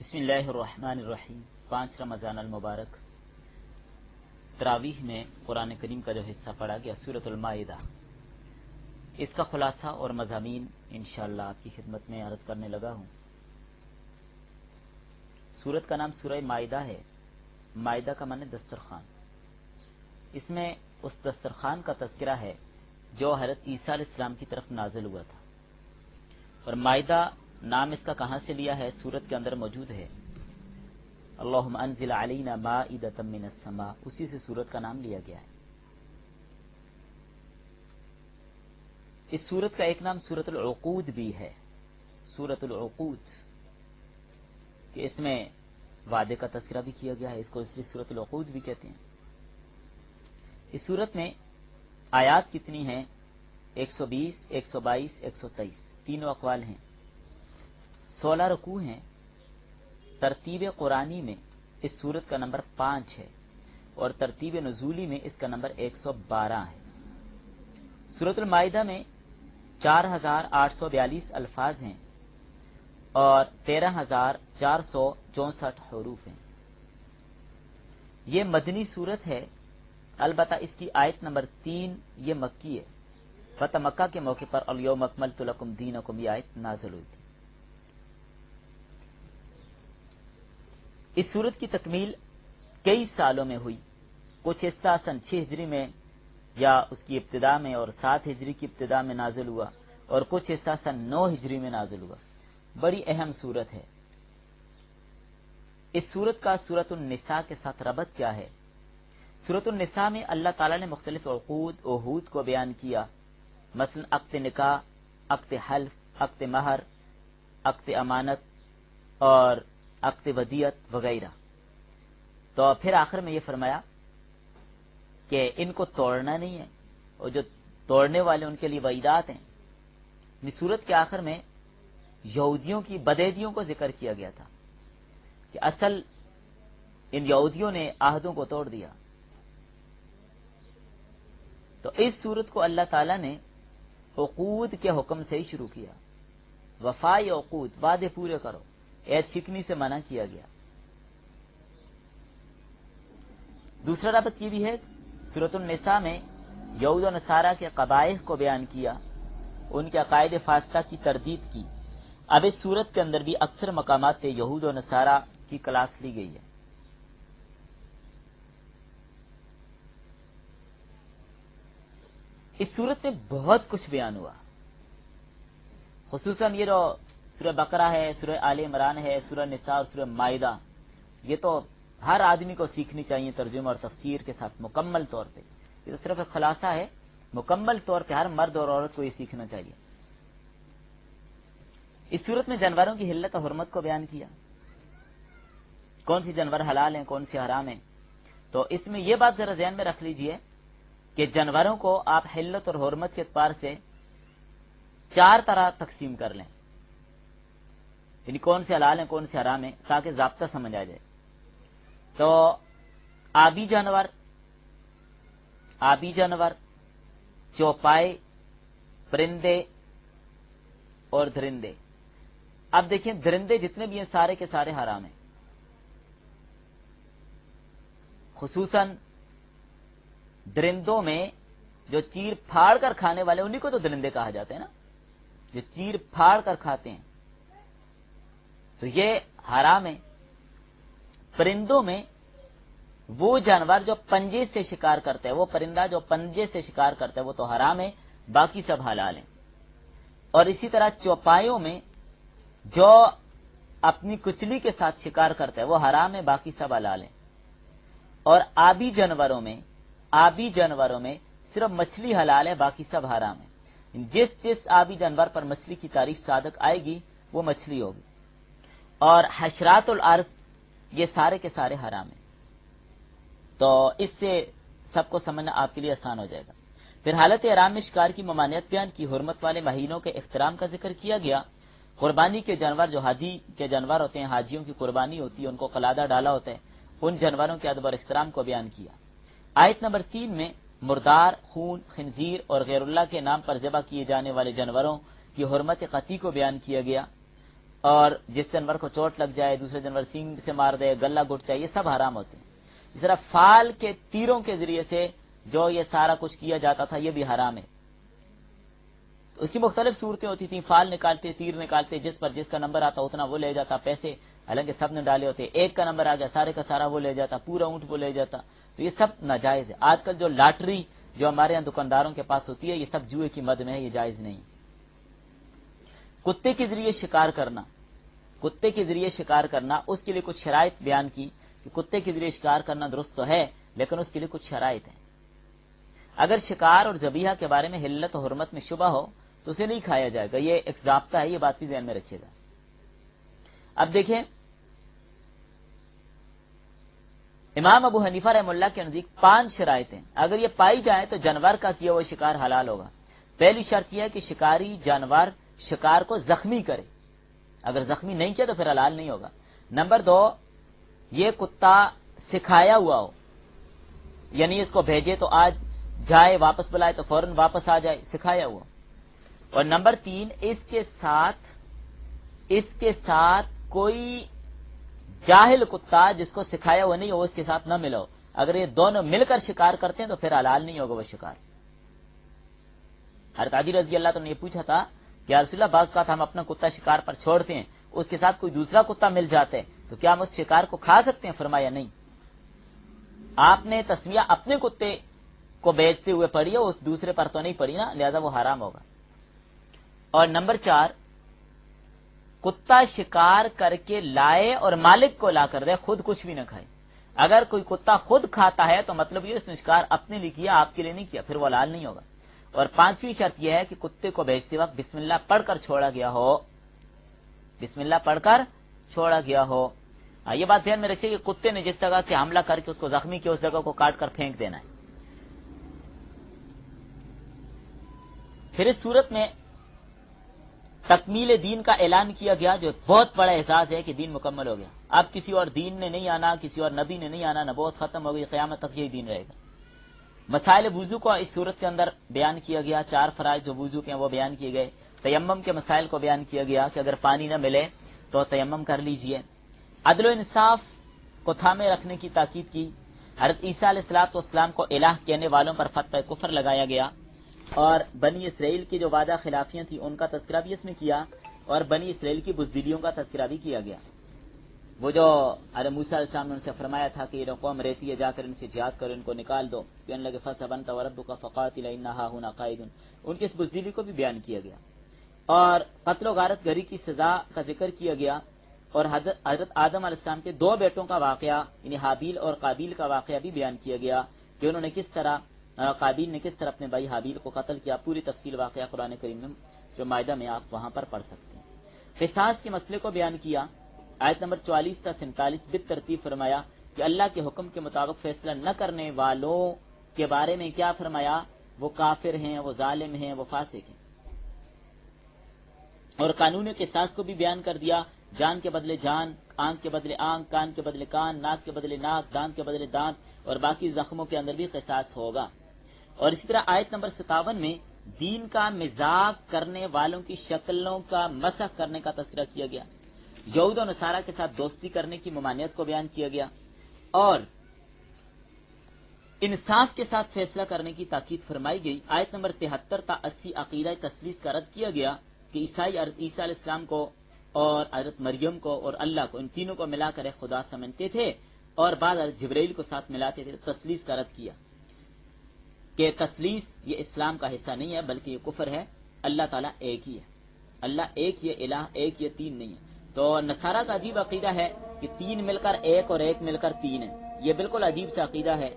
بسم اللہ الرحمن الرحیم 5 رمضان المبارک تراویح میں قرآن کریم کا جو حصہ پڑھا گیا سورۃ المائدہ، اس کا خلاصہ اور مضامین انشاءاللہ آپ کی خدمت میں عرض کرنے لگا ہوں۔ سورت کا نام سورہ مائدہ ہے۔ مائدہ کا معنی دسترخوان۔ اس میں اس دسترخوان کا تذکرہ ہے جو حضرت عیسیٰ علیہ السلام کی طرف نازل ہوا تھا، اور مائدہ نام اس کا کہاں سے لیا ہے؟ سورت کے اندر موجود ہے، اللہم انزل علینا مائدۃ من السماء، اسی سے سورت کا نام لیا گیا ہے۔ اس سورت کا ایک نام سورۃ العقود بھی ہے، سورۃ العقود، کہ اس میں وعدے کا تذکرہ بھی کیا گیا ہے، اس کو اس لیے سورۃ العقود بھی کہتے ہیں۔ اس سورت میں آیات کتنی ہیں؟ 120، 122، 123، تینوں اقوال ہیں۔ 16 رکوع ہیں۔ ترتیب قرآنی میں اس سورت کا نمبر 5 ہے، اور ترتیب نزولی میں اس کا نمبر 112 ہے۔ سورۃ المائدہ میں 4842 الفاظ ہیں اور 13464 حروف ہیں۔ یہ مدنی سورت ہے، البتہ اس کی آیت نمبر 3 یہ مکی ہے۔ فتح مکہ کے موقع پر الیوم اکملت لکم دینکم یہ آیت نازل ہوئی تھی۔ اس سورت کی تکمیل کئی سالوں میں ہوئی، کچھ حصہ سن 6 ہجری میں یا اس کی ابتدا میں اور 7 ہجری کی ابتدا میں نازل ہوا، اور کچھ حصہ سن 9 ہجری میں نازل ہوا۔ بڑی اہم سورت ہے۔ اس سورت کا سورۃ النساء کے ساتھ ربط کیا ہے؟ سورۃ النساء میں اللہ تعالیٰ نے مختلف عہود کو بیان کیا، مثلا عقد نکاح، عقد حلف، عقد مہر، عقد امانت اور عقد ودیعت وغیرہ۔ تو پھر آخر میں یہ فرمایا کہ ان کو توڑنا نہیں ہے، اور جو توڑنے والے ان کے لیے وعیدات ہیں۔ سورت کے آخر میں یہودیوں کی بدعہدیوں کو ذکر کیا گیا تھا کہ اصل ان یہودیوں نے عہدوں کو توڑ دیا۔ تو اس سورت کو اللہ تعالیٰ نے عقود کے حکم سے ہی شروع کیا۔ وفائی عقود، وعدے پورے کرو، عہد شکنی سے منع کیا گیا۔ دوسرا ربط یہ بھی ہے، سورۃ النساء میں یہود و نصارہ کے قبائح کو بیان کیا، ان کے عقائد فاسدہ کی تردید کی۔ اب اس سورت کے اندر بھی اکثر مقامات پہ یہود و نصارہ کی کلاس لی گئی ہے۔ اس صورت میں بہت کچھ بیان ہوا، خصوصاً یہ جو سورہ بقرہ ہے، سورہ آل عمران ہے، سورہ نساء اور سورہ مائدہ، یہ تو ہر آدمی کو سیکھنی چاہیے ترجمہ اور تفسیر کے ساتھ مکمل طور پہ۔ یہ تو صرف ایک خلاصہ ہے، مکمل طور پہ ہر مرد اور عورت کو یہ سیکھنا چاہیے۔ اس صورت میں جانوروں کی حلت اور حرمت کو بیان کیا، کون سی جانور حلال ہیں، کون سی حرام ہیں۔ تو اس میں یہ بات ذرا ذہن میں رکھ لیجئے کہ جانوروں کو آپ حلت اور حرمت کے اعتبار سے 4 طرح تقسیم کر لیں، یعنی کون سے حلال ہیں کون سے حرام ہیں، تاکہ ضابطہ سمجھ آ جائے۔ تو آبی جانور، چوپائے، پرندے اور درندے۔ اب دیکھیں درندے جتنے بھی ہیں سارے کے سارے حرام ہیں، خصوصاً درندوں میں جو چیر پھاڑ کر کھانے والے انہیں کو تو درندے کہا جاتا ہے نا، جو چیر پھاڑ کر کھاتے ہیں تو یہ حرام ہے۔ پرندوں میں وہ جانور جو پنجے سے شکار کرتا ہے، وہ پرندہ جو پنجے سے شکار کرتا ہے وہ تو حرام ہے، باقی سب حلال ہیں۔ اور اسی طرح چوپایوں میں جو اپنی کچلی کے ساتھ شکار کرتا ہے وہ حرام ہے، باقی سب حلال ہیں۔ اور آبی جانوروں میں صرف مچھلی حلال ہے، باقی سب حرام ہے۔ جس آبی جانور پر مچھلی کی تعریف صادق آئے گی وہ مچھلی ہوگی۔ اور حشرات الارض یہ سارے کے سارے حرام ہیں۔ تو اس سے سب کو سمجھنا آپ کے لیے آسان ہو جائے گا۔ پھر حالت احرام میں شکار کی ممانعت بیان کی، حرمت والے مہینوں کے احترام کا ذکر کیا گیا، قربانی کے جانور جو حاجی کے جانور ہوتے ہیں، حاجیوں کی قربانی ہوتی ہے، ان کو قلادہ ڈالا ہوتا ہے، ان جانوروں کے ادب اور احترام کو بیان کیا۔ آیت نمبر 3 میں مردار، خون، خنزیر اور غیر اللہ کے نام پر ذبح کیے جانے والے جانوروں کی حرمت قطعی کو بیان کیا گیا، اور جس جانور کو چوٹ لگ جائے دوسرے جانور سینگ سے مار دے، گلا گھٹ جائے، یہ سب حرام ہوتے ہیں۔ اس طرح فال کے تیروں کے ذریعے سے جو یہ سارا کچھ کیا جاتا تھا یہ بھی حرام ہے۔ تو اس کی مختلف صورتیں ہوتی تھیں، فال نکالتے، تیر نکالتے، جس پر جس کا نمبر آتا اتنا وہ لے جاتا، پیسے حالانکہ سب نے ڈالے ہوتے، ایک کا نمبر آ گیا سارے کا سارا وہ لے جاتا، پورا اونٹ وہ لے جاتا۔ تو یہ سب ناجائز ہے۔ آج کل جو لاٹری جو ہمارے یہاں دکانداروں کے پاس ہوتی ہے یہ سب جوئے کی مد میں ہے، یہ جائز نہیں۔ کتے کے ذریعے شکار کرنا، کتے کے ذریعے شکار کرنا، اس کے لیے کچھ شرائط بیان کی کہ کتے کے ذریعے شکار کرنا درست تو ہے لیکن اس کے لیے کچھ شرائط ہیں۔ اگر شکار اور ذبیحہ کے بارے میں حلت و حرمت میں شبہ ہو تو اسے نہیں کھایا جائے گا، یہ ایک ضابطہ ہے، یہ بات بھی ذہن میں رکھیے گا۔ اب دیکھیں امام ابو حنیفہ رحمہ اللہ کے نزدیک 5 شرائط ہیں، اگر یہ پائی جائیں تو جانور کا کیا ہوا شکار حلال ہوگا۔ پہلی شرط یہ ہے کہ شکاری جانور شکار کو زخمی کرے، اگر زخمی نہیں کیا تو پھر حلال نہیں ہوگا۔ نمبر 2، یہ کتا سکھایا ہوا ہو، یعنی اس کو بھیجے تو آج جائے، واپس بلائے تو فوراً واپس آ جائے، سکھایا ہوا۔ اور نمبر 3، اس کے ساتھ کوئی جاہل کتا جس کو سکھایا ہوا نہیں ہو اس کے ساتھ نہ ملو، اگر یہ دونوں مل کر شکار کرتے ہیں تو پھر حلال نہیں ہوگا وہ شکار۔ حضرت علی رضی اللہ عنہ نے یہ پوچھا تھا کہ یا رسول اللہ بعض اوقات ہم اپنا کتا شکار پر چھوڑتے ہیں، اس کے ساتھ کوئی دوسرا کتا مل جاتا ہے تو کیا ہم اس شکار کو کھا سکتے ہیں؟ فرمایا نہیں، آپ نے تسمیہ اپنے کتے کو بیچتے ہوئے پڑھی ہے، اس دوسرے پر تو نہیں پڑھی نا، لہذا وہ حرام ہوگا۔ اور نمبر 4، کتا شکار کر کے لائے اور مالک کو لا کر دے، خود کچھ بھی نہ کھائے۔ اگر کوئی کتا خود کھاتا ہے تو مطلب یہ اس نے شکار اپنے لیے کیا، آپ کے لیے نہیں کیا، پھر وہ حلال نہیں ہوگا۔ اور 5ویں شرط یہ ہے کہ کتے کو بیچتے وقت بسم اللہ پڑھ کر چھوڑا گیا ہو، بسم اللہ پڑھ کر چھوڑا گیا ہو۔ یہ بات دھیان میں رکھیے کہ کتے نے جس جگہ سے حملہ کر کے اس کو زخمی کیا اس جگہ کو کاٹ کر پھینک دینا ہے۔ پھر اس صورت میں تکمیل دین کا اعلان کیا گیا، جو بہت بڑا اعزاز ہے کہ دین مکمل ہو گیا، اب کسی اور دین نے نہیں آنا، کسی اور نبی نے نہیں آنا، نبوت ختم ہو گئی، قیامت تک یہی دین رہے گا۔ مسائل وضو کو اس صورت کے اندر بیان کیا گیا، 4 فرائض جو وضو کے ہیں وہ بیان کیے گئے۔ تیمم کے مسائل کو بیان کیا گیا کہ اگر پانی نہ ملے تو تیمم کر لیجئے۔ عدل و انصاف کو تھامے رکھنے کی تاکید کی۔ حضرت عیسیٰ علیہ السلام کو الہ کہنے والوں پر فتوی کفر لگایا گیا، اور بنی اسرائیل کی جو وعدہ خلافیاں تھیں ان کا تذکرہ بھی اس میں کیا، اور بنی اسرائیل کی بزدلیوں کا تذکرہ بھی کیا گیا۔ وہ جو حضرت موسیٰ علیہ السلام نے ان سے فرمایا تھا کہ یہ قوم رہتی ہے، جا کر ان سے جہاد کرو، ان کو نکال دو، کہنے لگے فَاصْبِرْ أَنْتَ وَرَبُّكَ فَقَاتِلَا إِنَّا هَاهُنَا قَاعِدُونَ، ان کی اس بزدلی کو بھی بیان کیا گیا۔ اور قتل و غارت گری کی سزا کا ذکر کیا گیا، اور حضرت آدم علیہ السلام کے 2 بیٹوں کا واقعہ یعنی حابیل اور قابیل کا واقعہ بھی بیان کیا گیا کہ انہوں نے کس طرح، قابیل نے کس طرح اپنے بھائی حابیل کو قتل کیا۔ پوری تفصیل واقعہ قرآن کریم میں جو مائدہ میں آپ وہاں پر پڑھ سکتے ہیں۔ قصاص کے مسئلے کو بیان کیا، آیت نمبر 44 تا 47 بالترتیب فرمایا کہ اللہ کے حکم کے مطابق فیصلہ نہ کرنے والوں کے بارے میں کیا فرمایا، وہ کافر ہیں، وہ ظالم ہیں، وہ فاسق ہیں۔ اور قانون قصاص کو بھی بیان کر دیا، جان کے بدلے جان، آنکھ کے بدلے آنکھ، کان کے بدلے کان، ناک کے بدلے ناک، دانت کے بدلے دانت، اور باقی زخموں کے اندر بھی قصاص ہوگا۔ اور اسی طرح آیت نمبر 57 میں دین کا مذاق کرنے والوں کی شکلوں کا مسح کرنے کا تذکرہ کیا گیا، یہود و نصارہ کے ساتھ دوستی کرنے کی ممانعت کو بیان کیا گیا، اور انصاف کے ساتھ فیصلہ کرنے کی تاکید فرمائی گئی۔ آیت نمبر 73 تا 80 عقیدہ تثلیث کا رد کیا گیا کہ عیسائی عیسیٰ علیہ السلام کو اور حضرت مریم کو اور اللہ کو، ان تینوں کو ملا کر ایک خدا سمجھتے تھے، اور بعد حضرت جبرائیل کو ساتھ ملاتے تھے۔ تثلیث کا رد کیا کہ تثلیث یہ اسلام کا حصہ نہیں ہے بلکہ یہ کفر ہے، اللہ تعالیٰ ایک ہی ہے، اللہ ایک ہی ہے، الہ ایک ہی ہے، 3 نہیں ہے۔ تو نصارہ کا عجیب عقیدہ ہے کہ 3 مل کر ایک اور ایک مل کر 3 ہے، یہ بالکل عجیب سا عقیدہ ہے۔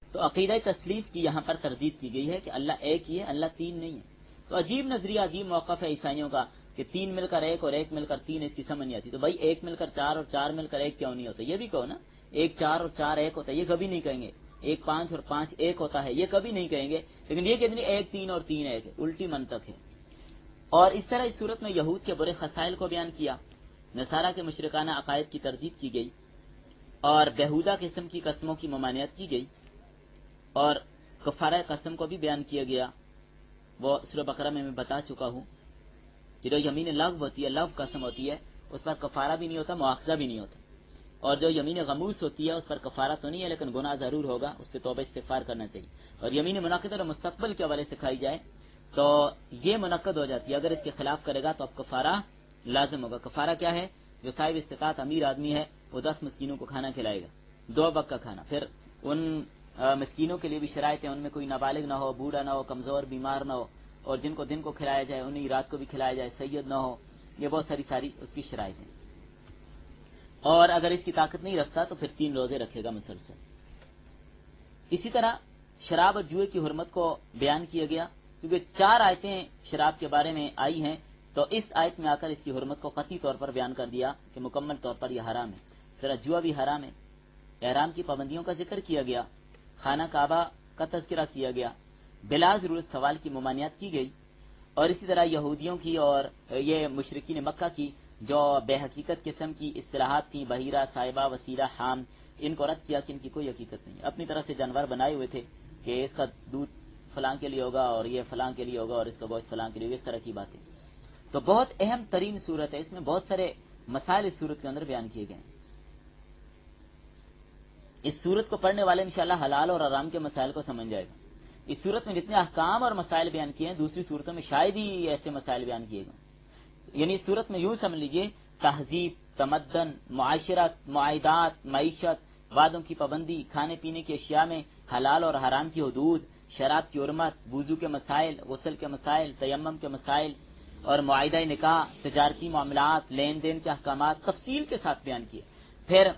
تو عقیدہ تثلیث کی یہاں پر تردید کی گئی ہے کہ اللہ ایک ہی ہے، اللہ 3 نہیں ہے۔ تو عجیب نظریہ، عجیب موقف ہے عیسائیوں کا کہ 3 مل کر ایک اور ایک مل کر 3، اس کی سمجھ نہیں آتی۔ تو بھائی 1 مل کر 4 اور 4 مل کر 1 کیوں نہیں ہوتا؟ یہ بھی کہو نا، 1 4 اور 4 1 ہوتا ہے، یہ کبھی نہیں کہیں گے۔ 1 5 اور 5 1 ہوتا ہے، یہ کبھی نہیں کہیں گے۔ لیکن یہ کتنی 1 3 اور 3 1 ہے، الٹی منطق ہے۔ اور اس طرح اس صورت میں یہود کے برے خصائل کو بیان کیا، نصارہ کے مشرکانہ عقائد کی تردید کی گئی، اور بیہودہ قسم کی قسموں کی ممانعت کی گئی، اور کفارہ قسم کو بھی بیان کیا گیا، وہ سورہ بقرہ میں بتا چکا ہوں کہ جو یمین لغو ہوتی ہے، لغو قسم ہوتی ہے، اس پر کفارہ بھی نہیں ہوتا، مواخذہ بھی نہیں ہوتا، اور جو یمین غموس ہوتی ہے اس پر کفارہ تو نہیں ہے لیکن گناہ ضرور ہوگا، اس پہ توبہ استغفار کرنا چاہیے۔ اور یمین منعقد اور مستقبل کے حوالے سے کھائی جائے تو یہ منعقد ہو جاتی ہے، اگر اس کے خلاف کرے گا تو اب کفارہ لازم ہوگا۔ کفارہ کیا ہے؟ جو صاحب استطاعت امیر آدمی ہے وہ 10 مسکینوں کو کھانا کھلائے گا، 2 وقت کا کھانا۔ پھر ان مسکینوں کے لیے بھی شرائط ہیں، ان میں کوئی نابالغ نہ ہو، بوڑھا نہ ہو، کمزور بیمار نہ ہو، اور جن کو دن کو کھلایا جائے انہیں رات کو بھی کھلایا جائے، سید نہ ہو، یہ بہت ساری اس کی شرائط ہیں۔ اور اگر اس کی طاقت نہیں رکھتا تو پھر 3 روزے رکھے گا مسلسل۔ اسی طرح شراب اور جوئے کی حرمت کو بیان کیا گیا، کیونکہ 4 آیتیں شراب کے بارے میں آئی ہیں، تو اس آیت میں آ کر اس کی حرمت کو قطعی طور پر بیان کر دیا کہ مکمل طور پر یہ حرام ہے۔ اس طرح جوا بھی حرام ہے، احرام کی پابندیوں کا ذکر کیا گیا، خانہ کعبہ کا تذکرہ کیا گیا، بلا ضرورت سوال کی ممانعت کی گئی، اور اسی طرح یہودیوں کی اور یہ مشرکین مکہ کی جو بے حقیقت قسم کی اصطلاحات تھیں، بحیرہ، صاحبہ، وسیلہ، حام، ان کو رد کیا کہ ان کی کوئی حقیقت نہیں، اپنی طرح سے جانور بنائے ہوئے تھے کہ اس کا دودھ فلاں کے لیے ہوگا اور یہ فلاں کے لیے ہوگا اور اس کا گوشت فلاں کے لیے ہوگا، اس طرح کی باتیں۔ تو بہت اہم ترین صورت ہے، اس میں بہت سارے مسائل اس صورت کے اندر بیان کیے گئے ہیں۔ اس صورت کو پڑھنے والے انشاءاللہ حلال اور حرام کے مسائل کو سمجھ جائے گا۔ اس صورت میں جتنے احکام اور مسائل بیان کیے ہیں دوسری صورتوں میں شاید ہی ایسے مسائل بیان کیے گئے، یعنی اس صورت میں یوں سمجھ لیجئے تہذیب، تمدن، معاشرت، معاہدات، معیشت، وعدوں کی پابندی، کھانے پینے کی اشیاء میں حلال اور حرام کی حدود، شراب کی حرمت، وضو کے مسائل، غسل کے مسائل، تیمم کے مسائل اور معاہدہ نکاح، تجارتی معاملات، لین دین کے احکامات تفصیل کے ساتھ بیان کیے۔ پھر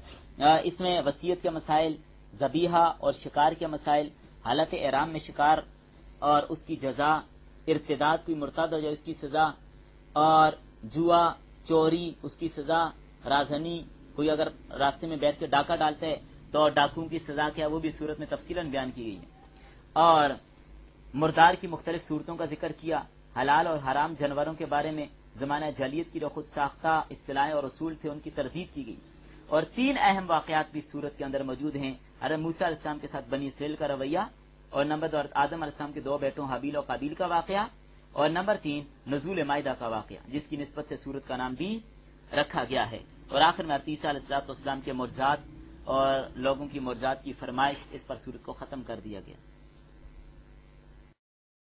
اس میں وصیت کے مسائل، ذبیحہ اور شکار کے مسائل، حالت احرام میں شکار اور اس کی جزا، ارتداد کوئی مرتد ہو جائے اس کی سزا، اور جوا، چوری اس کی سزا، رازنی کوئی اگر راستے میں بیٹھ کے ڈاکہ ڈالتے ہے تو ڈاکوؤں کی سزا کیا وہ بھی صورت میں تفصیلاً بیان کی گئی ہے، اور مردار کی مختلف صورتوں کا ذکر کیا، حلال اور حرام جانوروں کے بارے میں زمانہ جاہلیت کی جو خود ساختہ اصطلاحیں اور اصول تھے ان کی تردید کی گئی، اور 3 اہم واقعات بھی صورت کے اندر موجود ہیں، حضرت موسیٰ علیہ السلام کے ساتھ بنی اسرائیل کا رویہ، اور نمبر 2 آدم علیہ السلام کے 2 بیٹوں حابیل اور قابیل کا واقعہ، اور نمبر 3 نزول مائدہ کا واقعہ جس کی نسبت سے سورت کا نام بھی رکھا گیا ہے، اور آخر میں عیسیٰ علیہ السلام کے معجزات اور لوگوں کی معجزات کی فرمائش، اس پر سورت کو ختم کر دیا گیا۔